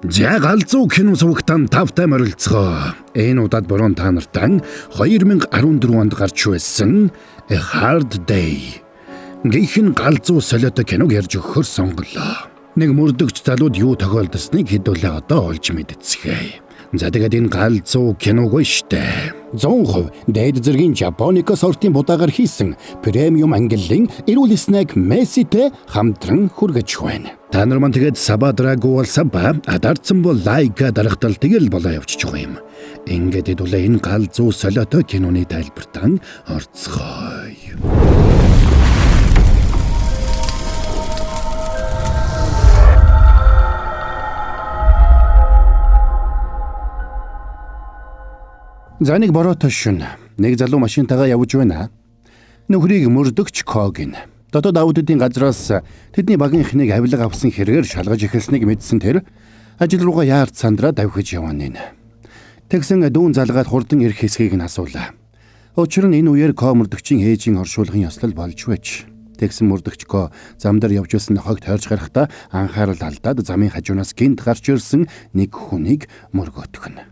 За галзуу кино сувагтан тавтай морилцгоо. Энэ удаад борон та нартай 2014 онд гарч байсан A Hard Day гэх галзуу солиотой киног ярьж өгөхөөр сонголоо. Нэг мөрдөгч залууд юу тохиолдсныг хэдүүлээ одоо олж мэдцгээе. За тэгээд энэ галзуу киног штэ. 100% дээд зэргийн Japonica сортын будаагаар хийсэн премиум ангиллын эрүүл снэк Месситэй хамтран хүргэж байна. Та нар маань тэгээд Сабадрагу бол Саба, адарцсан бол Лайка дарахтал тэгэл болоо явчих юм. Ингээд хэдүүлээ энэ галзуу солиотой киноны тайлбартан орцгоё. За нэг бороотой шин. Нэг залуу машинтайгаа явж байна. Нөхрийг мөрдөгч Когин. Дотоод аудитын газраас тэдний багийнхныг авилга авсан хэрэгээр шалгаж эхэлснийг мэдсэн тэр ажил руугаа яард сандраа давхиж явааны. Тэгсэн дүүн залгаад хурдан ирэх хэсгийг нь асуулаа. Учир нь энэ үеэр Ко мөрдөгчийн ээжийн оршуулгын ёслол болж байж. Тэгсэн мөрдөгч Ко замдар явж байсан хогт тойрч гарахдаа анхаарал алдаад замын хажуунаас гинт гарч ирсэн нэг хүнийг мөргөөтгөн.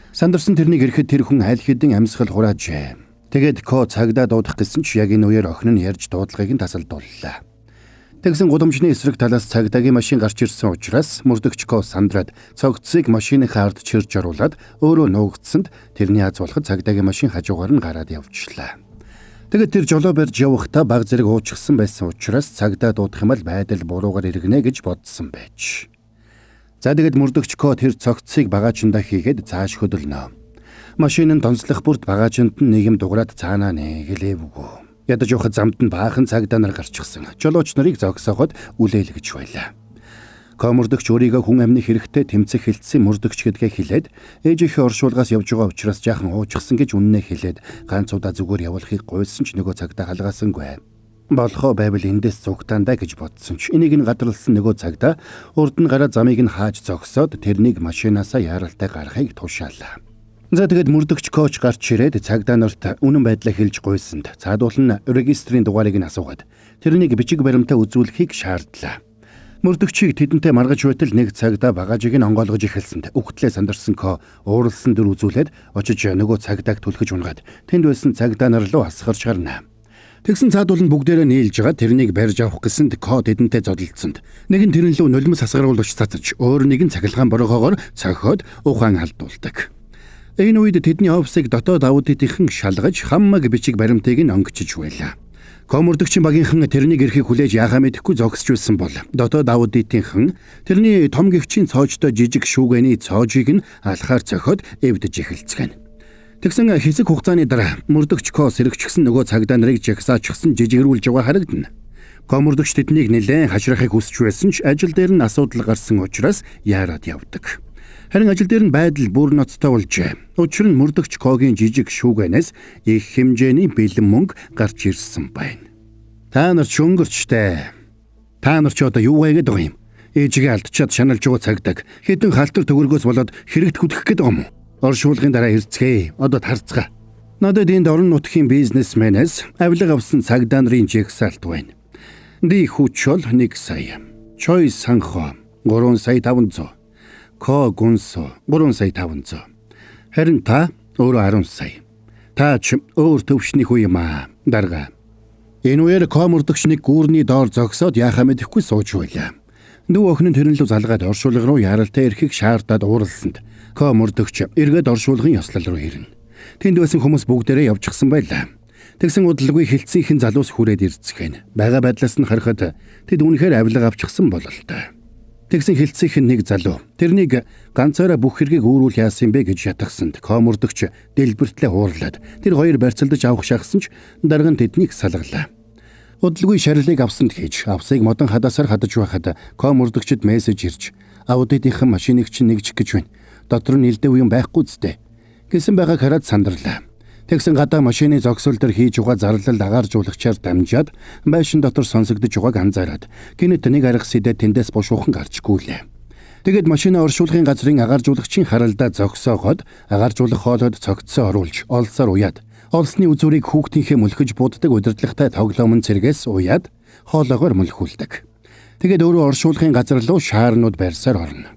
Сандарсан тэрнийг ирэхэд тэр хүн аль хэдийн амьсгал хураажээ. Тэгээд Ко цагдаа дуудах гэсэн ч яг энэ үеэр охин нь ярьж дуудлагыг нь тасалдууллаа. Тэгсэн гудамжны эсрэг талаас цагдаагийн машин гарч ирсэн учраас мөрдөгч Ко сандраад цогцсыг машиныхаа ард чирж оруулаад өөрөө нуугдсанд тэрний аз болоход цагдаагийн машин хажуугаар нь гараад явжлаа. Тэгээд тэр жолоо барьж явахдаа баг зэрэг уучгсан байсан учраас цагдаа дуудах юм бол байдал буруугаар иргэнэ гэж бодсон байж. За тэгээд мөрдөгч Ко тэр цогцсыг багаажиндаа хийгээд цааш хөдөлнө. Машин нь донцлох бүрт багаажинд нь нэг юм дуграад цаанаа нэглээвгүй. Ядаж явахад замд нь баахан цагдаа нар гарчихсан. Жолооч нарыг зогсооход үлээлгэж байлаа. Ко мөрдөгч өөрийгөө хүн амны хэрэгтэй тэмцэх хилцсэн мөрдөгч гэдгээ хэлээд ээжийнхээ оршуулгаас явж байгаа учраас жаахан уучгсан гэж үннээ хэлээд ганц удаа зүгээр явуулахыг гуйсан ч нөгөө цагдаа халгаасангүй. Болохоо байвал эндээс зүгтаандаа гэж бодсон ч энийг нь гадралсан нөгөө цагдаа урд нь гараа замыг нь хааж зогсоод тэрнийг машинаасаа яаралтай гарахыг тушаалаа. За тэгээд мөрдөгч Коч гарч ирээд цагдаа нарт үнэн байдлаа хэлж гуйсанд цаадуул нь регистрийн дугаарыг нь асуугаад тэрнийг бичиг баримтаа үзүүлэхийг шаардлаа. Мөрдөгчийг тэдэнтэй маргаж байтал нэг цагдаа багажийг нь онгойлгож эхэлсэнд үхтлээ сандарсан Ко ууралсан дөр үзүүлээд очиж нөгөө цагдааг түлхэж унгаад тэнд байсан цагдаа нар руу асгарч гарна. Тэгсэн цаадуул нь бүгдээрээ нийлж байгаа тэрнийг барьж авах гэсэнд Ко тэдэнтэй зодолцсонд нэг нь тэрэн лөө нулимс асгаруулж цацаж өөр нэг нь цахилгаан боргоогоор цохиод ухаан алдуулдаг. Энэ үед тэдний офисыг дотоод аудитынхан шалгаж хаммаг бичиг баримтыг нь онгичиж байлаа. Ко мөрдөгчийн багийнхан тэрнийг эрхийг хүлээж яахаа мэдэхгүй зогсож байсан бол дотоод аудитынхан тэрний том гихчийн цоожтой жижиг шүүгээний цоожийг нь алхаар цохиод эвдэж эхэлцгэн. Тэгсэн хэсэг хугацааны дараа мөрдөгч Ко сэрэгчсэн нөгөө цагдаа нарыг жагсаачсан жижигрүүлж байгаа харагдана. Ко мөрдөгч тэднийг нэлээд хашрахыг хүсч байсан ч ажил дээр нь асуудал гарсан учраас яарад явдаг. Харин ажил дээр нь байдал бүр ноцтой болжээ. Учир нь мөрдөгч Когийн жижиг шүүгэнээс их хэмжээний бэлэн мөнгө гарч ирсэн байна. Та нар ч өнгөрчтэй. Та нар ч одоо юу вэ гэдэг юм? Ээжигээ алдчихад шаналж байгаа цагдаа хэдэн халтар төгөргөөс болоод хэрэгт хүлэх гээд байгаа юм уу? Оршуулгын дараа ирцгээе. Одоо тарцгаа. Надад энд орон нутгийн бизнесмэнээс авилга авсан цагдаа нарын жигсаалт байна. Ди хүчөл 1 сая. Чой санхо 3 сая 500. Ко гунсо 3 сая 500. Харин та өөрөө 10 сая. Та ч өөр төвшний хүү юм аа. Дарга. Энэ үеэр Ко мөрдөгч нэг гүүрний доор зогсоод яахаа мэдэхгүй сууж байлаа. Дүү охин нь тэрэн лөө залгаад оршуулга руу яаралтай ирэхийг шаардаад ууралсанд Ко мөрдөгч эргээд оршуулгын ёслол руу ирнэ. Тэнд байсан хүмүүс бүгдээрээ явчихсан байлаа. Тэгсэн удалгүй хилцсийнхэн залуус хүрээд ирцгэн. Бага байдлаас нь харахад тэд үнэхээр авилга авчихсан бололтой. Тэгсэн хилцсийнхэн нэг залуу тэрнийг ганцаараа бүх хэргийг өөрүүл яасан бэ гэж ятгсанд Ко мөрдөгч дэлбэртлээ уурлаад тэр хоёр барьцалдаж авах шахсан ч дарга нь тэднийг салгалаа. Удалгүй шарилыг авсанд хийж авсыг модон хадаасаар хадаж байхад Ко мөрдөгчд мессеж ирж аудитынхан машиныг чинь нэгжих гэж байна. Дотор нь нэлдэ үн байхгүй зү гэсэн байгааг хараад сандарлаа. Тэгсэн гадаа машины зогсол дээр хийж байгаа зарлал агааржуулагчаар дамжаад байшин дотор сонсогдож байгааг анзаараад гинэт нэг арга сэдэ тэндээс бушуухан гарчгүй лээ. Тэгэд машина оршуулгын газрын агааржуулагчийн харалдаа зогсоогоод агааржуулах хоолойд цогцсоо оруулж олсоор уяад олсны үзүүрийг хүүхдийнхээ мөлхөж буддаг удирдлагатай тоглоомн цэргээс уяад хоолоогоор мөлхүүлдэг. Тэгээд өөрөө оршуулгын газар руу шаарнууд барьсаар орно.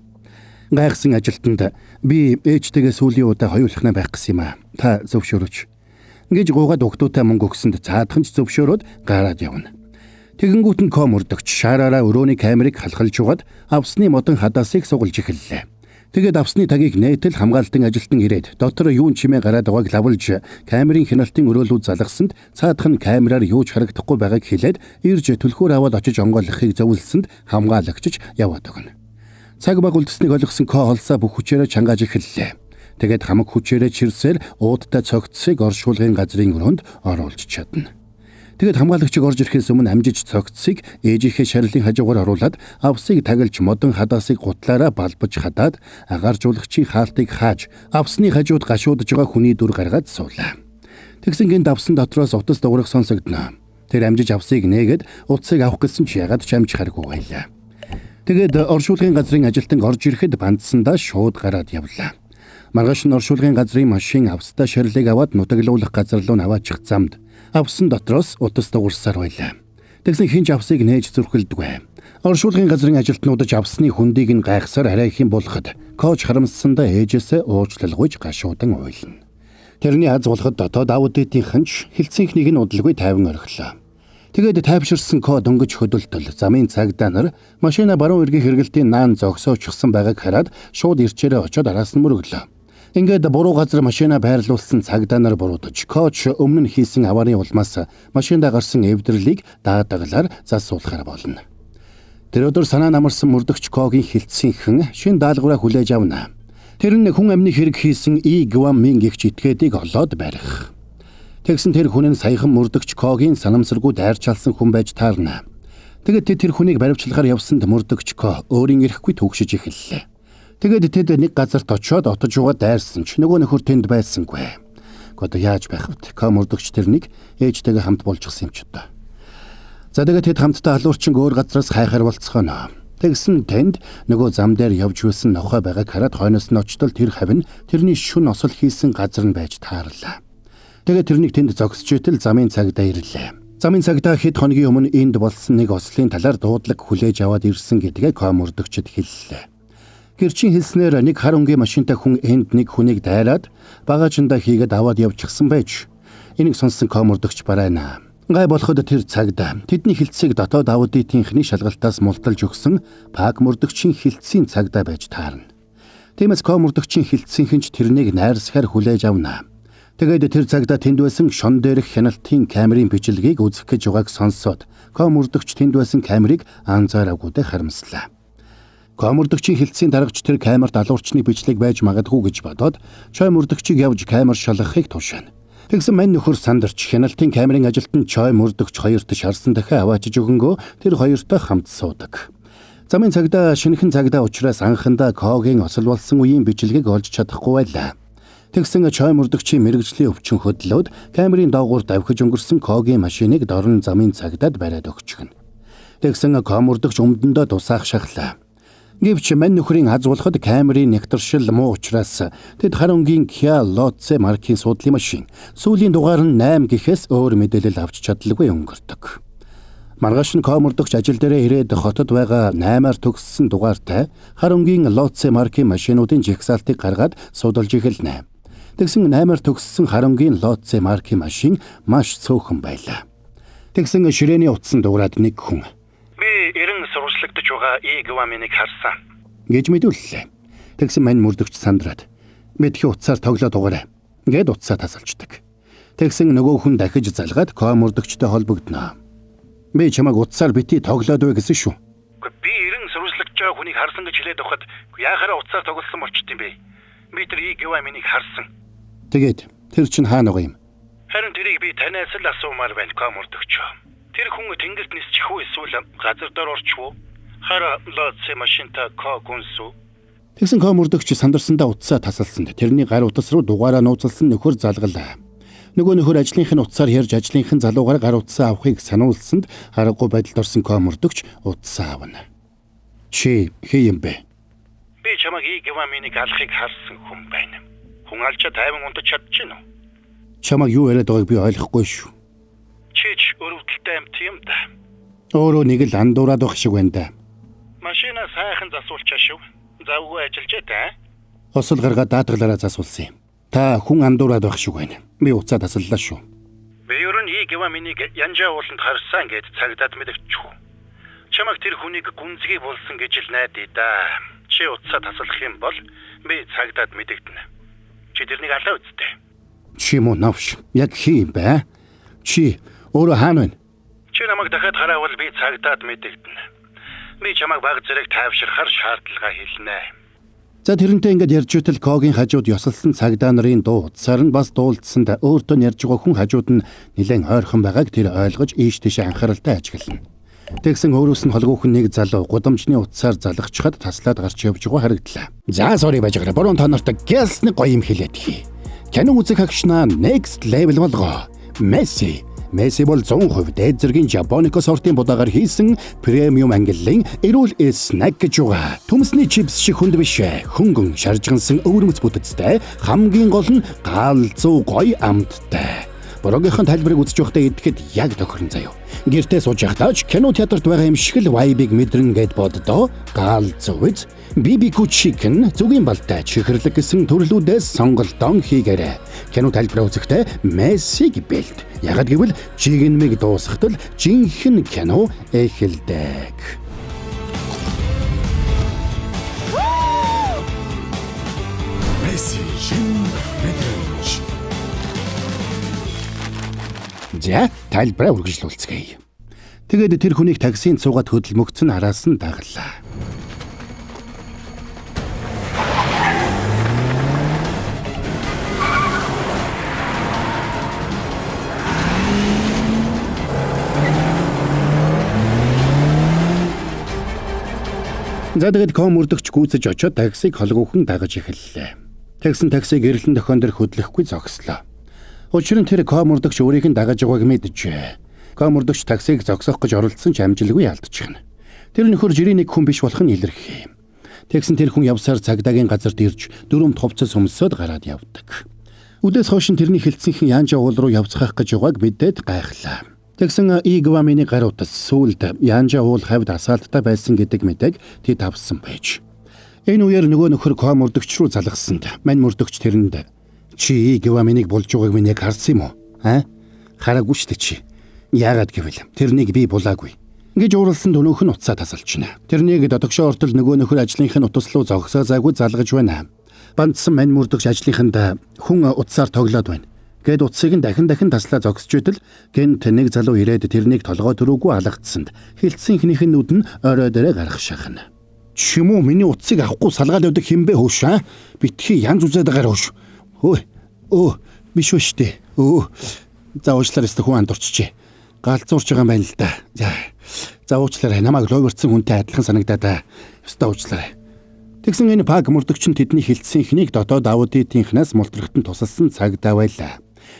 Гайхсан ажилтнанд би ээжтэйгээ сүүлийн удаа хоёулахна байх гэсэн юм аа. Та зөвшөөрөөч. Ингэж гуугаад өгтөөтэй мөнгө өгсөнд цаадхан ч зөвшөөрөөд гараад явна. Тэгэнгүүт нь мөрдөгч шаараараа өрөөний камерыг халахалж угаад авсны модон хадаасыг сугалж эхэллээ. Тэгээд авсны тагийг нээтэл хамгаалтын ажилтан ирээд дотор юун чимээ гараад байгааг лавлж камерын хяналтын өрөөлүүд залгасанд цаадах нь камераар юу ч харагдахгүй байгааг хэлээд ирж түлхүүр аваад очиж онгойлгохыг зөвлөсөнд хамгаалагчиж яваад өгнө. Цаг баг үлдсэнийг ойлгосон холсоо бүх хүчээрээ чангааж эхэллээ. Тэгээд хамаг хүчээрээ чирсээр уудтай цогцсыг оршуулгын газрын өрөөнд оруулж чадна. Тэгээд хамгаалагчийг орж ирэхээс өмнө амжиж цогцсыг ээжийнхээ шарилын хажуугаар оруулаад авсыг таглаж модон хадаасыг гутлаараа балбаж хадаад агааржуулагчийн хаалтыг хааж авсны хажууд гашуудж байгаа хүний дүр гаргаад суулаа. Тэгсэн гинт авсан дотроос утас дуурах сонсогдно. Тэр амжиж авсыг нээгээд утсыг авах гэсэн ч ягаад ч амж харгүй байлаа. Тэгээд оршуулгын газрын ажилтан орж ирэхэд бандсандаа шууд гараад явлаа. Маргааш нь оршуулгын газрын машин австаа шарилыг аваад нутаглуулах газар руу наваачих замд авсан дотроос утас дуурсаар байлаа. Тэгсэн хинж авсыг нээж зүрхэлдэггүй. Оршуулгын газрын ажилтнуудаж авсны хүндийг нь гайхсаар арай их юм болоход коуч харамссандаа ээжээсээ уучлалгүйж гашуудан уйлна. Тэрний аз болоход дотоод аудитийнхэн ч хэлцэнхнийг нь удалгүй тайван орхилоо. Тэгээд тайвширсан дөнгөж хөдөлтөл замын цагдаа нар машина баруун эргийн хэрэглэлтийн наан зогсоочсон байгааг хараад шууд ирчээрээ очоод араас нь мөрөглөө. Ингээд буруу газар машина байрлуулсан цагдаа нар буруудаж коуч өмнө нь хийсэн аваарын улмаас машиндаа гарсан эвдэрлийг даадаглаар засуулахаар болно. Тэр өдөр санаа намарсан мөрдөгч когийн хилцсийнхэн шин даалгавраа хүлээж авна. Тэр нь хүн амны хэрэг хийсэн Гваммин гихч этгээдийг олоод барих. Тэгсэн тэр хүн нь саяхан мөрдөгч когийн санамсаргүй дайрчалсан хүн байж таарна. Тэгээд тэр хүнийг баривчлахаар явсанд мөрдөгч өөрийн ирэхгүй төгшөж эхэллээ. Тэгээд тэд нэг газарт очиод отож угаа дайрсан ч нөгөө нөхөр тэнд байсангүй. Одоо яаж байх вэ? Мөрдөгч тэрнийг ээжтэйгээ хамт болчихсон юм ч одоо. За тэгээд тэд хамтдаа алуурчин өөр газраас хайхаар болцгоно. Тэгсэн тэнд нөгөө зам дээр явж байсан нохой байгааг хараад хойноос нь очтол тэр хавь нь тэрний шүн осол хийсэн газар нь байж таарлаа. Тэгээд тэрнийг тэнд зогсож итэл замын цагдаа ирлээ. Замын цагдаа хэд хоногийн өмнө энд болсон нэг ослын талаар дуудлага хүлээж аваад ирсэн гэдгээ мөрдөгчд хэллээ. Гэрчин хэлснээр нэг хар өнгийн машинтай хүн энд нэг хүнийг дайраад багажиндаа хийгээд аваад явчихсан байж. Энийг сонссон мөрдөгч барайна. Гай болоход тэр цагдаа тэдний хилцээг дотоод аудитийнхний шалгалтаас мулталж өгсөн мөрдөгчийн хилцийн цагдаа байж таарна. Тиймээс мөрдөгчийн хилцсийнхэн ч тэрнийг найрсахаар хүлээж авна. Тэгээд тэр цагдаа тэнд байсан шон дээрх хяналтын камерын бичлэгийг үзэх гэж байгааг сонсоод мөрдөгч тэнд байсан камерыг анзаараагүйдээ харамслаа. Мөрдөгчийн хилцсийн дарагч тэр камерт алуурчны бичлэг байж магадгүй гэж бодоод мөрдөгчийг явж камер шалгахыг тушаана. Тэгсэн мань нөхөр сандарч хяналтын камерын ажилтан мөрдөгч хоёрт шарсан дахиад аваачиж өгөнгөө тэр хоёртой хамт суудаг. Замын цагдаа шинэхэн цагдаа учраас анхандаа когийн осол болсон үеийн бичлэгийг олж чадахгүй байлаа. Тэгсэн мөрдөгчийн мэрэгжлийн өвчин хөдлөөд камерын доогуур давхиж өнгөрсөн когийн машиныг дорн замын цагдаад бариад өгчихнэ. Тэгсэн мөрдөгч өмдөндөө тусаах шахлаа. Гэвч мань нөхрийн аз болоход камерын нэгтэршил муу учраас тэд хар өнгийн Kia Lotse маркийн суудлын машин сүүлийн дугаар нь 8 гэхээс өөр мэдээлэл авч чадлагүй өнгөрдөг. Маргааш нь мөрдөгч ажил дээрээ ирээд хотод байгаа 8-аар төгссөн дугаартай хар өнгийн Lotse маркийн машинуудын жигсаалтыг гаргаад судалж эхэлнэ. Тэгсэн 8-аар төгссөн хар өнгийн Lotse маркийн машин маш цөөхөн байлаа. Тэгсэн ширээний утсан дуурайд нэг хүн сурвалжлагдаж байгаа Гвамминыг харсан гэж мэдүүллээ. Тэгсэн мань мөрдөгч сандраад мэдхи утсаар тоглоод угаарай гэд утсаа тасалждаг. Тэгсэн нөгөө хүн дахиж залгаад мөрдөгчтэй холбогдно. Би чамайг утсаар бити тоглоод бай гэсэн шүү. Би сурвалжлагдж байгаа хүнийг харсан гэж хэлээд байхад яахаараа утсаар тоглосон болчт юм бэ? Би тэр Гвамминыг харсан. Тэгээд тэр чинь хаана байгаа юм? Харин тэрийг би танаас л асуумаар байна мөрдөгч. Тэр хүн тэнгэрт нисчих үү эсвэл газар дээр орчих уу? Хара Lotse машинтай гүнсүү. Тэгсэн мөрдөгч сандарсандаа утсаа тасалсанд тэрний гар утас руу дугаараа нууцлсан нөхөр залгалаа. Нөгөө нөхөр ажлынх нь утсаар ярьж ажлынхын залуугаар гар утсаа авахыг сануулсанд аргагүй байдалд орсон мөрдөгч утсаа авна. Чи хий юм бэ? Би чамайг Гвамминыг алахыг харсан хүн байна. Хүн алчаа тайван унтаж чадчихна уу? Чамайг юу яриад байгааг би ойлгохгүй шүү. Чич өрөвдөлтэй амт юм да. Өөрөө нэг л андуураад байх шиг байна да. Машина сайхан засуулчаа шүү. Завгүй ажиллаж та? Осол гаргаад даатгалаараа засуулсан юм. Та хүн андуураад байх шиг байна. Би уцаа тасаллаа шүү. Би ер нь Игва минийг янжаа ууланд харсан гэж цагдаад мэдвчүү. Чамаг тэр хүнийг гүнзгий болсон гэж л найдаа да. Чи уцаа тасалах юм бол би цагдаад мэдэгдэнэ. Чи тэрнийг алаа үсттэй. Чи муу навш. Яг хий юм бэ? Чи өөрөө хаана вэ? Чи намайг дахиад хараавал би цагдаад мэдэгдэнэ. Би чамайг баг зэрэг тайвширхаар шаардлага хэлнэ. За тэрнтэй ингэж ярьж үтэл Когийн хажууд ёсолсон цагдаа нарын дуу утсаар нь бас дуулдсанд өөртөө ярьж байгаа хүн хажууд нь нэлээд ойрхон байгааг тэр ойлгож ийш тийш анхааралтай ажиглана. Тэгсэн өөрөөс нь холгүйхэн нэг залуу гудамжны утсаар залгачхад таслаад гарч явж байгаа харагдлаа. За sorry байж байгаа. Борон та нарт гэсний гоё юм хэлээд хий. Canon үзэх агшнаа next level болгоо. Messi бол 100% дээд зэргийн Japonica сортын будаагаар хийсэн премиум ангиллын эрүүл снэк гэж байгаа. Төмсний чипс шиг хүнд биш ээ. Хөнгөн шаржгансан өвөрмөц бүтэцтэй хамгийн гол нь галзуу гоё амттай. Борогийнхан тайлбарыг үзэж байхдаа идэхэд яг тохирно заяа. Гэртээ сууж байхдаа ч кино театрт байгаа юм шиг л vibe-ыг мэдрэн гэд боддоо. Галзуу биз? BBQ chicken зүгийн балтай чихэрлэг гэсэн төрлүүдээс сонголтон хийгээрэй. Кино тайлбараа үзэхдээ Мессиг бэлт. Ягд гэвэл чигнэмиг дуусгатал жинхэнэ кино эхэлдэг. Месси шин мэдрэмж. За тайлбараа үргэлжлүүлцгээе. Тэгээд тэр хүнийг таксинд суугаад хөдөлмөгцөн араас нь дагалаа. За тэгээд мөрдөгч гүйцэж очоод таксиг холгүйхэн дагаж эхэллээ. Тэгсэн такси гэрлэн дохион дээр хөдлөхгүй зогслоо. Учир нь тэр мөрдөгч өөрийг нь дагаж байгааг мэджээ. Мөрдөгч таксиг зогсоох гэж оролдсон ч амжилтгүй алдчихна. Тэр нөхөр жирийн нэг хүн биш болох нь илэрхий. Тэгсэн тэр хүн явсаар цагдаагийн газарт ирж дөрөв товцос өмсөд гараад явдаг. Үдээс хойш тэрний хилцэнхэн Янжа уул руу явцгаах гэж байгааг мэдээд гайхлаа. Тэгсэн Игва миний гар утас сүлд Янжа уул хавьд асаалттай байсан гэдэг мэдээг тэд авсан байж. Энэ үеэр нөгөө нөхөр мөрдөгч рүү залгасанд мань мөрдөгч тэрэнд чи Игва минийг болж байгааг минь яг харсан юм уу? Хараагүй ч чи. Яагаад гэвэл тэрнийг би булаагүй. Гэж ууралсан дөнөөх нь уцаа тасалчна. Тэрнийг додогшоо ортол нөгөө нөхөр ажлынх нь утас руу зогсоо зайгүй залгаж байна. Бандсан мань мөрдөгч ажлынханд хүн утсаар тоглоод байна. Гэд утсыг нь дахин таслаа зогсож идэл гэнт нэг залуу ирээд тэрнийг толгой төрөөгүй алгацсанд хилцсэнхнийх нь нүд нь орой дээрээ гарах шахна. Чимүү миний утсыг авахгүй салгаад явдаг хинбэ хөөш битгий янз үзээд байгаа хөөш. Биш үү штэ. За уучлаарай хүн андуурчжээ. Галзуурч байгаа юм байна л да. За уучлаарай намайг ловерцсан хүнтэй адилхан санагдаад ёстой уучлаарай. Тэгсэн энэ паг мөрдөгч нь тэдний хилцсэнхнийг дотоод аудитынхнаас мултрахт нь тусалсан цагдаа байлаа.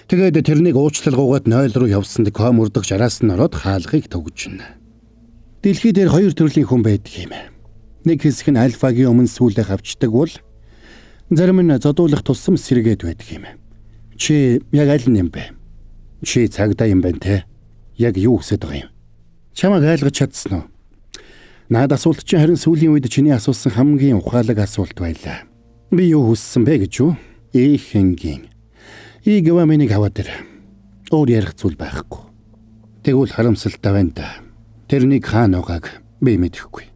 Тэгээд тэрнийг уучлалгуугаад 0 руу явсанд мөрдөгч араас нь ороод хаалгыг төгжнө. Дэлхий дээр хоёр төрлийн хүн байдаг юм. Нэг хэсэг нь альфагийн өмнө сүүлээ хавчдаг бол зарим нь зодуулах тусам сэргээд байдаг юм. Чи яг аль нь юм бэ? Чи цагдаа юм байна те? Яг юу хүсэж байгаа юм? Чамайг айлгаж чадсан уу? Наад асуулт чинь харин сүүлийн үед чиний асуусан хамгийн ухаалаг асуулт байлаа. Би юу хүссэн бэ гэж үү? Ихэнгийн. Игва минийг аваад ир. Өөр ярих зүйл байхгүй. Тэгвэл харамсалтай байна да. Тэрнийг хаана байгааг би мэдэхгүй.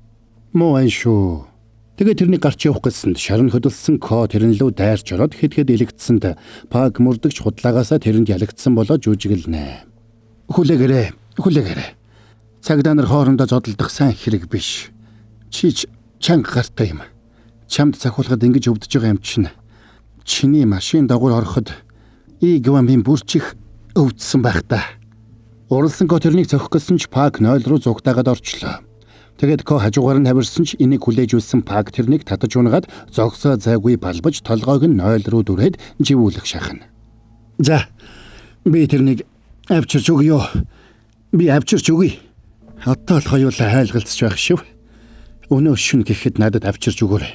Муу ань шүү. Тэгээд тэрнийг гарч явах гэсэнд шарн хөдөлсөн тэрэн лөө дайрч ороод хэд илэгдсэнд паг мөрдөгч худлагаасаа тэрэнд ялагдсан болоо жүжиглэнэ. Хүлээгээрэй. Цагдаа нар хоорондоо зодолдох сайн хэрэг биш. Чи чанга гартай юм. Чамд захиулахад ингэж өвдөж байгаа юм чинь. Чиний машин дагуур ороход Игва минь бүрчих өвдсөн байх та. Уралсан тэрнийг зохих гэсэн ч паг 0 руу зугтаагаад орчлоо. Тэгээд хажуугаар нь хавирсан ч энийг хүлээж үлсэн паг тэрнийг татаж унгаад зогсоо зайгүй балбаж толгойг нь 0 руу дүрээд живүүлэх шахна. За би тэрнийг авчирч өгье. Одоо л хоёулаа хайлгалцж байх шив. Өнөө шүн гэхэд надад авчирч өгөөрэй.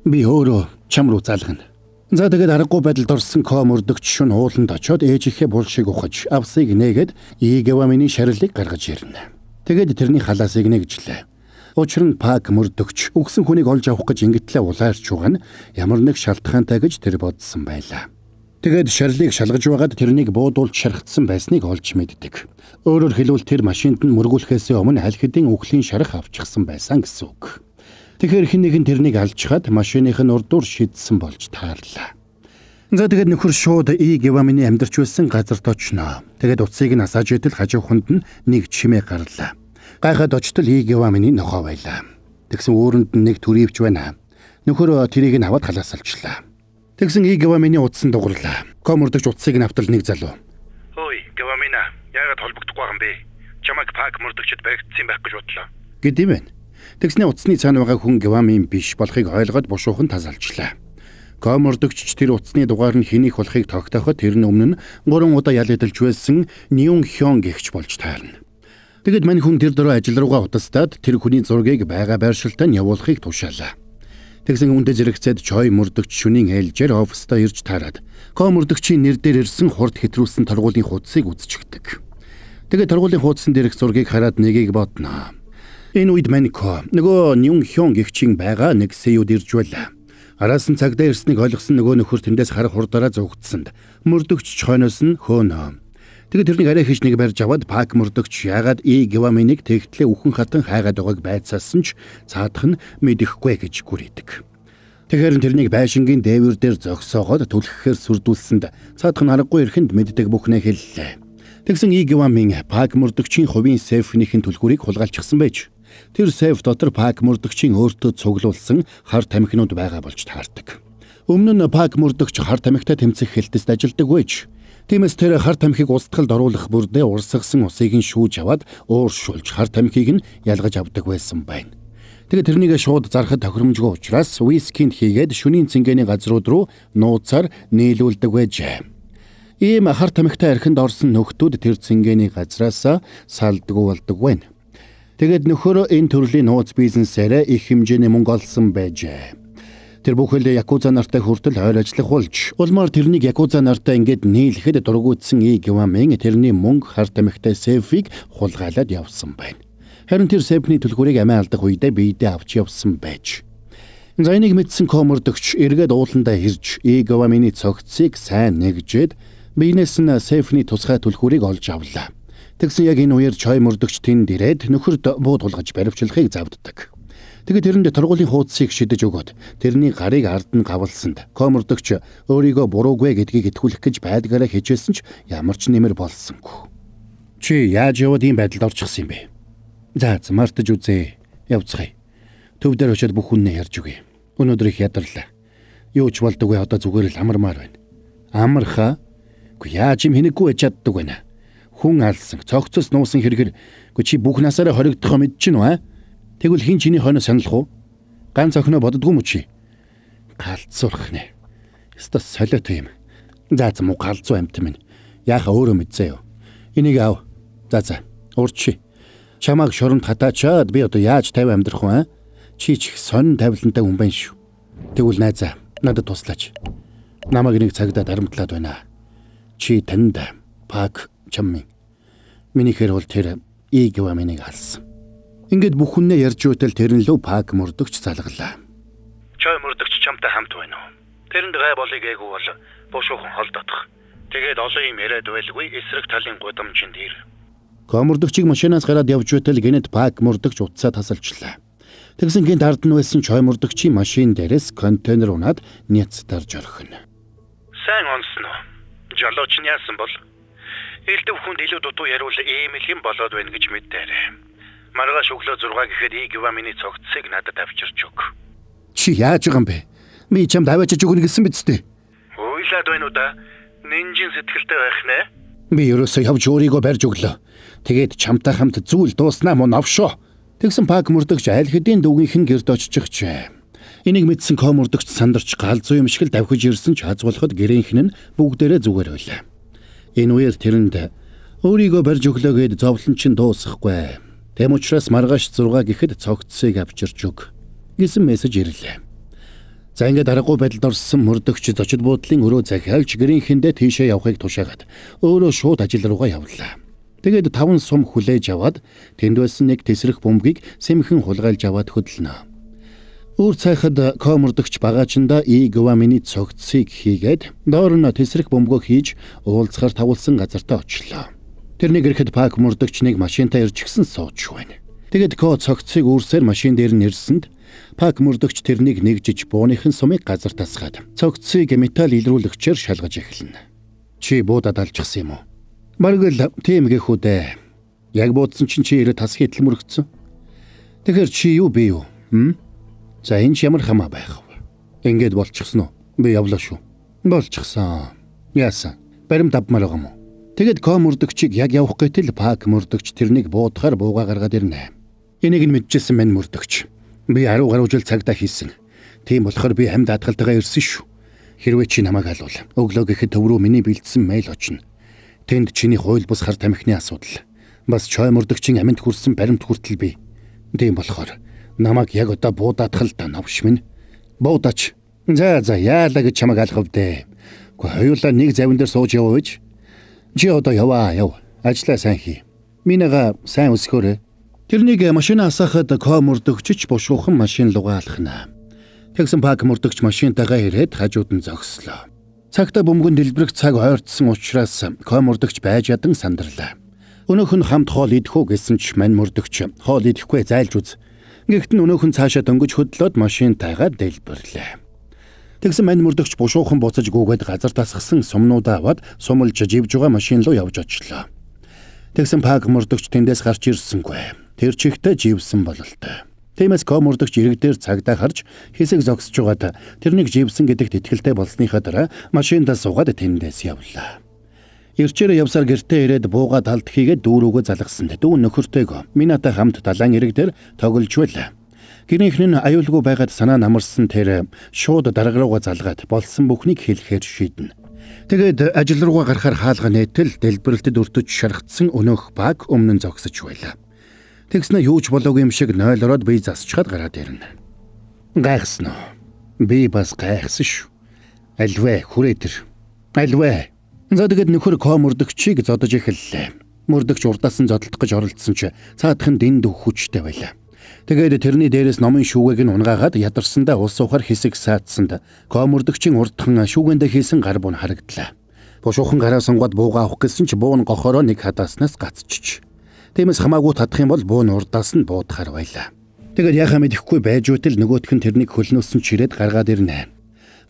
Би өөрөө чам руу залгана. За тэгээд аргагүй байдалд орсон мөрдөгч шүн ууланд очоод ээжийнхээ бул шиг ухаж авсыг нээгээд Игва миний шарилыг гаргаж ирнэ. Тэгээд тэрний халаасыг нэгжлээ. Учир нь Пак мөрдөгч өгсөн хүнийг олж авах гэж ингэтлээ улаарч байгаа нь ямар нэг шалтгаантай гэж тэр бодсон байлаа. Тэгээд Шарлийг шалгаж байгаад тэрнийг буудуулж шархтсан байсныг олж мэддэг. Өөрөөр хэлбэл тэр машинд нь мөргүүлэхээс өмнө аль хэдийн үхлийн шарах авчихсан байсан гэсэн үг. Тэгэхээр хэн нэгэн тэрнийг алжхад машиных нь урдуур шидсэн болж таарлаа. За тэгээд нөхөр шууд Гевамины амьдарч байсан газарт очноо. Тэгээд уцыг нь асааж идэл хажууханд нь нэг чимээ гарлаа. Гайхаад очтол Гевамины нохоо байлаа. Тэгсэн өөрөнд нь нэг төрөвч байна. Нөхөр тэрийг нь аваад халаасалчлаа. Тэгсэн Гевамины утсан дугарлаа. Мөрдөгч утсыг нь автал нэг залуу. Ой, Гевамина, яагаад холбогдохгүй байгаа юм бэ? Чамайг Пак мөрдөгчд баригдсан байх гэж бодлоо. Гэдэм байх. Тэгснэ утасны цаана байгаа хүн Гевамин биш болохыг ойлгоод бушуухан тазалчлаа. Мөрдөгч тэр утасны дугаар нь хэнийг болохыг тогтооход тэр нь өмнө нь 3 удаа ял эдэлж байсан Ньюн Хён гэгч болж таарна. Тэгэд мань хүн тэр дөрөв ажил руугаа утастаад тэр хүний зургийг байга байршилтаа нь явуулахыг тушаалаа. Тэгсэн үүндээ зэрэгцээд Чой мөрдөгч шөнийн ээлжээр оффистоо ирж таарад мөрдөгчийн нэр дээр ирсэн хурд хэтрүүлсэн торгуулийн хуудсыг үзчихдэг. Тэгээд торгуулийн хуудсан дээрх зургийг хараад нэгийг бодноо. Энэ үед Манько нөгөө Ньюн Хён гэгчийн байгаа нэг сэйуд ирж байлаа. Араас нь цагдаа ирснийг ойлгосон нөгөө нөхөр тэндээс харах хурдаараа зугтсанд мөрдөгч хойноос нь хөөнөө. Тэгээд тэрнийг арай хиш нэг барьж аваад Пак мөрдөгч яагаад Геваминыг тэгтлээ үхэн хатан хайгаад байгааг байцаасан ч цаадах нь мэдэхгүй гэж гүрийдэг. Тэгэхээр тэрнийг байшингийн дээвэр дээр зогсоогоод түлхэхээр сүрдүүлсэнд цаадах нь аргагүй эрхэнд мэддэг бүхнээ хэллээ. Тэгсэн Гевамин Пак мөрдөгчийн хувийн сейфнийхэн түлхүүрийг хулгайлчихсан байж. Тэр сейф дотор Пак мөрдөгчийн өөртөө цуглуулсан хар тамхинууд байгаа болж таардаг. Өмнө нь Пак мөрдөгч хар тамхитай тэмцэх хэлтэст ажилладаг байж. Тиймээс тэр хар тамхиг устгалд оруулах бүрдээ урсгасан усыг нь шүүж аваад ууршуулж хар тамхиг нь ялгаж авдаг байсан байна. Тэгээд тэрнийг шууд зархад тохиромжгүй учраас вискинд хийгээд шөнийн цэнгэний газрууд руу нууцаар нийлүүлдэг байжээ. Ийм хар тамхитай архинд орсон нөхдүүд тэр цэнгэний газраас салдгүй болдог байна. Тэгээд нөхөр энэ төрлийн нууц бизнесээрээ их хэмжээний мөнгө олсон байжээ. Тэр бүхэл якуза нартай хүртэл ойр ажиллах болж, улмаар тэрнийг якуза нартай ингээд нийлэхэд дургуутсан Гевамин тэрний мөнгө хар тамхитай сейфийг хулгайлаад явсан байна. Харин тэр сейфний түлхүүрийг амиа алдах үедээ биедээ авч явсан байж. За энийг мэдсэн мөрдөгч эргээд ууландаа ирж Гевамины цогцыг сайн нэгжээд биенээс нь сейфний тусгай түлхүүрийг олж авлаа. Тэгсэн яг энэ үеэр Чой мөрдөгч тэнд ирээд нөхөрд буудулгаж баривчлахыг завддаг. Тэгээд тэрэнд торгуулийн хуудсыг шидэж өгөөд тэрний гарыг ард нь гавлсанд мөрдөгч өөрийгөө буруугүй гэдгийг итгүүлэх гэж байдгаараа хичээсэн ч ямар ч нэмэр болсонгүй. Чи яаж яваад ийм байдалд орчихсон юм бэ? За мартаж үзье. Явцгаая. Төв дээр очиод бүх хүнээ ярьж өгье. Өнөөдөр их ядарлаа. Юу ч болдоггүй одоо зүгээр л амармаар байна. Амархаа? Гэхдээ яаж юм хинэггүй байж чаддаг байна. Хүн алсан, цогцос нуусан хэрэгэр чи бүх насаараа хоригдохоо мэдчихэв үү? Тэгвэл хин чиний хойно саналх уу? Ганц охиноо боддгүй мө чи? Галзуурх нэ. Яста солиотой юм. За муу галзуу амт минь. Яаха өөрөө мэдсэ юу? Энийг ав. За урчи. Чамааг шоронд хатаачаад би одоо яаж 50 амьдрах вэ? Чи ч их сонин тавилантай хүн байна шүү. Тэгвэл найзаа надад туслаач. Намайг нэг цагдаа дарамтлаад байна. Чи танд Пак чамми. Минийхэр бол тэр Геваминыг алсан. Ингээд бүх хүнээ ярьж өтөл тэрэн лөө Пак мөрдөгч залглаа. Чой мөрдөгч чамтай хамт байна уу? Тэрэнд гай болыг ээгүй бол бушуухан холдодох. Тэгээд олон юм яриад байлгүй эсрэг талын гудамжинд ир. Мөрдөгчийг машинаас гараад явж өтөл гинэд Пак мөрдөгч утсаа тасалчлаа. Тэгсэн гинт ард нь байсан Чой мөрдөгчийн машин дээрээс контейнер унаад няцтарж орхино. Сайн онсон уу? Жолооч нь яасан бол? Элдв хүнд илүү дутуу яриул ийм л юм болоод байна гэж мэдээрээ. Маргааш өглөө 6 гэхэд Гевамины цогцсыг надад авчирч өг. Чи яаж байгаа юм бэ? Би чамд аваачиж өгнө гэсэн биз дээ. Уйлаад байна уу да? Нинжин сэтгэлтэй байх нэ? Би ерөөсөө явж өөрийгөө барьж өглөө. Тэгээд чамтай хамт зүйл дууснаа мөн авшоо. Тэгсэн Пак мөрдөгч аль хэдийн дүүгийнх нь гэрд очижчихжээ. Энийг мэдсэн мөрдөгч сандарч галзуу юм шиг л давхиж ирсэн ч хазуулахад гэрийнх нь бүгдээрээ зүгээр байлаа. Энэ үеэр тэрэнд өөрийгөө барьж өглөө гэд зовлон чинь дуусахгүй. Тэм учраас маргааш 6 гэхэд цогцсыг авчирч өг гэсэн мессеж ирлээ. За ингээд аргагүй байдалд орсон мөрдөгч зочид буудлын өрөө захиалж гэрийнхэндээ тийшээ явахыг тушаагаад өөрөө шууд ажил руугаа явлаа. Тэгээд 5 сум хүлээж аваад тэнд байсан нэг тесрэх бөмбөгийг сэмхэн хулгайлж аваад хөдлөнө. Өөр цайхад комордогч багаачнда Игвамины цогцсыг хийгээд доор нь тесрэх бөмбөгөө хийж уулзахаар тавуулсан газартаа очлоо. Тэрнийг ирэхэд Пак мордогч нэг машинтаа ирж гисэн сууж байна. Тэгээд Ко цогцсыг үүрсээр машин дээр нь ирсэнд Пак мордогч тэрнийг нэгжиж бууныхын сумыг газар тасгаад цогцсыг металл илрүүлэгчээр шалгаж эхэлнэ. Чи буудад алжчихсан юм уу? Бараг л тийм гэхүү дээ. Яг буудсан чинь чи ирээд тас хийтэл мөрөгцсөн. Тэгэхээр чи юу би юу? За энэ ч ямар хамаа байх вэ? Ингээд болчихсон уу? Би явлаа шүү. Болчихсон. Яасан? Баримт авмаар байгаа юм уу? Тэгэд Ко мөрдөгчийг яг явах гэтэл Пак мөрдөгч тэрнийг буудахаар бууга гаргаад ирнэ. Энийг нь мэдчихсэн мань мөрдөгч. Би 10 гаруй жил цагдаа хийсэн. Тийм болохоор би хамт атгалтайгаа ирсэн шүү. Хэрвээ чи намайг алвал өглөө гэхэд төв рүү миний бэлдсэн мэйл очино. Тэнд чиний хууль бус хар тамхины асуудал. Бас чой мөрдөгчийн аминд хүрсэн баримт хүртэл бий. Тийм болохоор намайг яг одоо буудаадах л да навш минь. Буудач. За яалаа гэж чамайг алгав дээ. Гэхдээ хоёулаа нэг завин дээр сууж яваач. Чи одоо яваа. Ажлаа сайн хий. Минийга сайн өсгөөрэй. Тэрнийг машина асаахад Ко мөрдөгч бушуухан машин лугаа алхна. Тэгсэн Пак мөрдөгч машинтайгаа ирээд хажууд нь зогслоо. Цагта бөмбөгөнд дэлбэрэх цаг ойртсон учраас Ко мөрдөгч байж ядан сандарлаа. Өнөөх нь хамт хоол идэхүү гэсэн ч мань мөрдөгч хоол идэхгүй зайлж үз. Гэхдээ өнөөх нь цаашаа дөнгөж хөдлөөд машинтайгаа дэлбэрлээ. Тэгсэн мань мөрдөгч бушуухан буцаж гүгээд газар тасгсан сумнуудаа аваад сумлж живж байгаа машин руу явж очлоо. Тэгсэн Пак мөрдөгч тэндээс гарч ирсэнгүй. Тэр чихтэй живсэн бололтой. Тиймээс Ко мөрдөгч ирэг дээр цагдаа харж хэсэг зогсож байгаад тэрнийг живсэн гэдэгт итгэлтэй болсныхаа дараа машиндаа суугаад тэндээс явлаа. Ирчээр явсаар гэртээ ирээд буугаад талд хийгээд дүүрүүгөө залгасанд дүү нөхөртэйгөө Минатай хамт далайн ирэг дээр тоглож байлаа. Гэрийнхэн нь аюулгүй байгаад санаа намарсан тэр шууд дарга руугаа залгаад болсон бүхнийг хэлэхээр шийднэ. Тэгээд ажил руугаа гарахаар хаалга нээтэл дэлбэрэлтэд өртөж шаргацсан өнөөх Пак өмнө нь зогсож байлаа. Тэгснэ юуч болоогүй юм шиг нойлроод бие засчгаад гараад ирнэ. Гайхсан уу? Би бас гайхсан шүү. Альвэ хүрээдэр. Альвэ. За тэгээд нөхөр Ко мөрдөгчийг зодож эхэллээ. Мөрдөгч урдаас нь зодтолдох гэж оролдсон ч цаадах нь дэнд хүчтэй байлаа. Тэгээд тэрний дээрээс номын шүүгээг нь унгаагаад ядарсандаа ус ухаар хэсэг саадсанд Ко мөрдөгчийн урдхан шүүгэндээ хийсэн гар буун харагдлаа. Бушуухан гараа сонгоод бууга авах гэсэн ч буун гохороо нэг хадааснаас гацчих. Тиймээс хамаагүй татах юм бол буун урдаас нь буудахаар байлаа. Тэгээд яхаа мэдэхгүй байж үтэл нөгөөх нь тэрнийг хөлнөөсөн чирээд гаргаад ирнэ.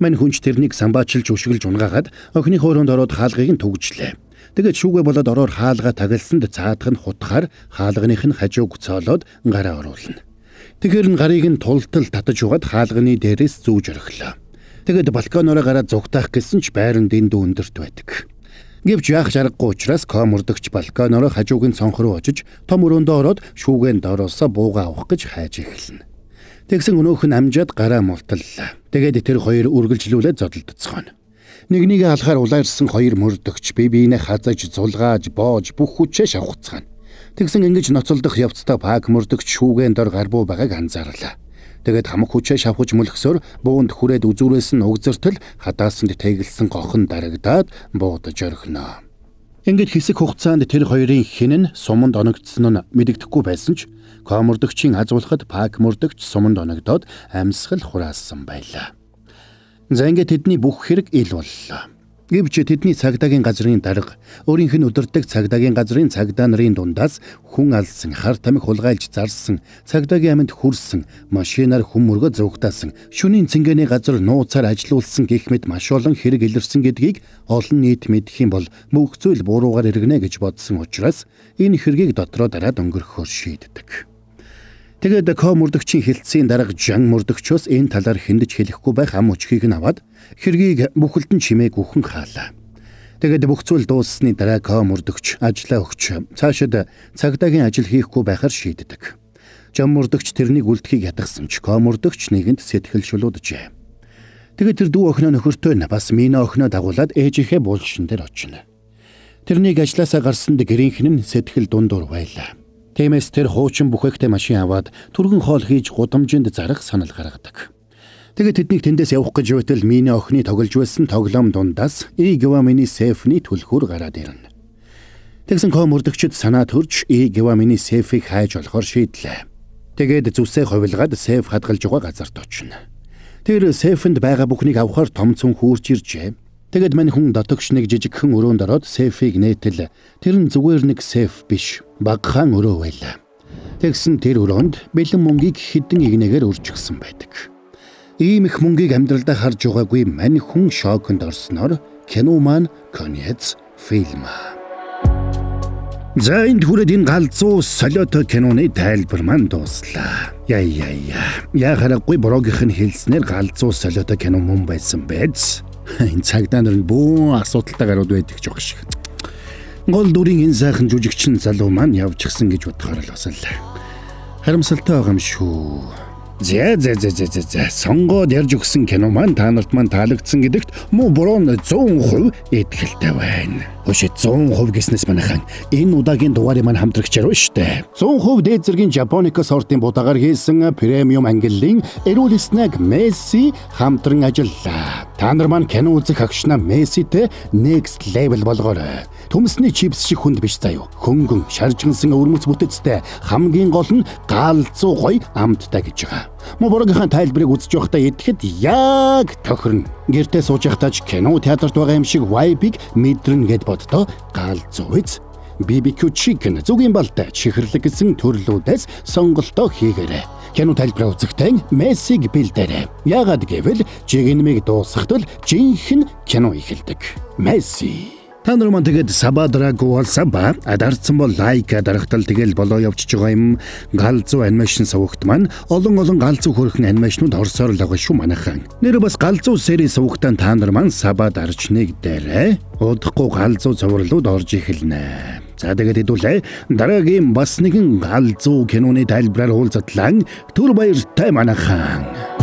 Мань хүнч тэрнийг самбаачилж өшгөлж унгаагаад охины хооронд ороод хаалгыг нь түгжлээ. Тэгээд шүүгээ болоод ороор хаалга тагилсанд цаадах нь хутгаар хаалганых нь хажууг цоолоод гараа оруулна. Тэгэхээр нь гарыг нь тултал татаж угаад хаалганы дээрээс зүүж орхилоо. Тэгээд балконороо гараад зугтаах гэсэн ч байран дэндүү өндөрт байдаг. Гэвч яах шаргагүй учраас Ко мөрдөгч балконороо хажууг нь цонх руу очиж том өрөөндөө ороод шүүгэн дороосоо бууга авах гэж хайж эхэлнэ. Тэгсэн өнөөх нь амжаад гараа мулталлаа. Тэгээд тэр хоёр үргэлжлүүлээд зодолдцгоно. Нэгнийг алхаар улаарсан хоёр мөрдөгч бие биенээ хазаж зулгааж боож бүх хүчээ шавхацгаана. Тэгсэн ингэж ноцолдох явцдаа Пак мөрдөгч шүүгэн дор гарбуу байгааг анзаарлаа. Тэгээд хамаг хүчээ шавхаж мөлгсөөр буунд хүрээд үзүүрээс нь угзартал хадаасанд тэгэлсэн гохон дарагдаад буудаж орхино. Ингээд хэсэг хугацаанд тэр хоёрын хэн нь суманд оногдсон нь мэдэгдэхгүй байсан ч Ко мөрдөгчийн азуулахад Пак мөрдөгч суманд оногдоод амьсгал хураасан байлаа. За ингээд тэдний бүх хэрэг ил боллоо. Гэвч тэдний цагдаагийн газрын дарга өөрийнх нь удирдаг цагдаагийн газрын цагдаа нарын дундаас хүн алсан, хар тамхи хулгайлж зарсан, цагдаагийн аминд хүрсэн, машинаар хүмүүргө зугтаасан, шөнийн цэнгэний газар нууцаар ажилуулсан гэх мэт маш олон хэрэг илэрсэн гэдгийг олон нийт мэдэх юм бол бүх зүйл буруугаар иргэнэ гэж бодсон учраас энэ хэргийг дотроо дараад өнгөрөхөөр шийддэг. Тэгээд Ко мөрдөгчийн хилцээний дарга Жан мөрдөгчөөс энэ талаар хэндэж хэлэхгүй байх ам өчгийг нь аваад хэргийг бүхэлдэн чимээг үхэн хаалаа. Тэгээд бүх зүйл дууссаны дараа Ко мөрдөгч ажлаа өгч цаашид цагдаагийн ажил хийхгүй байхаар шийддэг. Жан мөрдөгч тэрнийг үлдэхийг ятгсан ч Ко мөрдөгч нэгэнд сэтгэл шулууджээ. Тэгээд тэр дүү охиноо нөхөртөө бас Мина охиноо дагуулад ээжийнхээ буулшин дээр очино. Тэрнийг ажлаасаа гарсанд гэрийнхэн нь сэтгэл дундуур байлаа. Тиймээс тэр хуучин бүхэхтэй машин аваад түргэн хоол хийж гудамжинд зарах санал гаргадаг. Тэгээд тэднийг тэндээс явах гэж байтал Мина охины тоглож байсан тоглоом дундаас Игвамины сейфний түлхүүр гараад ирнэ. Тэгсэн мөрдөгчд санаа төрж Гевамины сейфийг хайж олохоор шийдлээ. Тэгээд зүсээ хувилгаад сейф хадгалж байгаа газарт очино. Тэр сейфэнд байгаа бүхнийг авахаар томцон хурж иржээ. Тэгэд мань хүн дотогш нэг жижигхэн өрөөнд ороод сейфийг нээтэл тэр нь зүгээр нэг сейф биш, багахан өрөө байлаа. Тэгсэн тэр өрөөнд бэлэн мөнгийг хідэн игнэгээр үржигсэн байдаг. Ийм их мөнгийг амьдралдаа харж байгаагүй мань хүн шоконд орсноор кино маань конец фильм. За энд хүрээд энэ галзуу солиотой киноны тайлбар маань дууслаа. Яа харахгүй борогийнх нь хэлснээр галзуу солиотой кино мөн байсан байц. Энэ цагдаа нар нь бүүн асуудалтай гарууд байдаг ч баг шиг. Гол дүрийн энэ сайхан жүжигчин залуу маань явж гисэн гэж бодохоор л бас л харамсалтай байгаа юм шүү. За сонгоод ярьж өгсөн кино маань та нарт маань таалагдсан гэдэгт муу буруу 100% итгэлтэй байна. Өшөө 100% гэснээс манайхан энэ удаагийн дугаарыг маань хамтрагч яруу штэ. 100% дээд зэргийн Japonica сортын будаагаар хийсэн премиум ангиллын эрүүл снэг Месси хамтран ажиллаа. Та нар маань кино үзэх агшна Месситэй next level болгоорой. Төмсний чипс шиг хүнд биш заяо. Хөнгөн, шаржгансан өвөрмөц бүтэцтэй хамгийн гол нь галзуу гоё амттай гэж байгаа. Моборогийнхаа тайлбарыг үзэж байхдаа идэхэд яг тохирно. Гэртээ сууж байхдаа ч кино театрт байгаа юм шиг vibe-ийг мэдрэн гэд боддоо галзуу биз. BBQ chicken зүгийн балтай чихэрлэг гэсэн төрлүүдээс сонголтоо хийгээрэй. Кино тайлбараа үзэхдээ Мессиг бэлдээрэй. Яагаад гэвэл жигнэмиг дуусгахдаа жинхэнэ кино эхэлдэг. Месси. Та нар маань тэгээд сабадраг уалсаба адарсан бол лайк дарахтал тэгэл болоо явчихж байгаа юм. Галзуу анимашн сувагт маань олон галзуу хөрхөн анимашнууд орсоор л байгаа шүү манайхан. Нэр бас галзуу сери сувагтаа та нар маань саба дарж нэгдээрэй. Удахгүй галзуу цувралууд орж эхэлнэ. За тэгээд хэдүүлээ дараагийн бас нэгэн галзуу киноны тайлбараар уулзтлаа. Түр баяртай манайхан.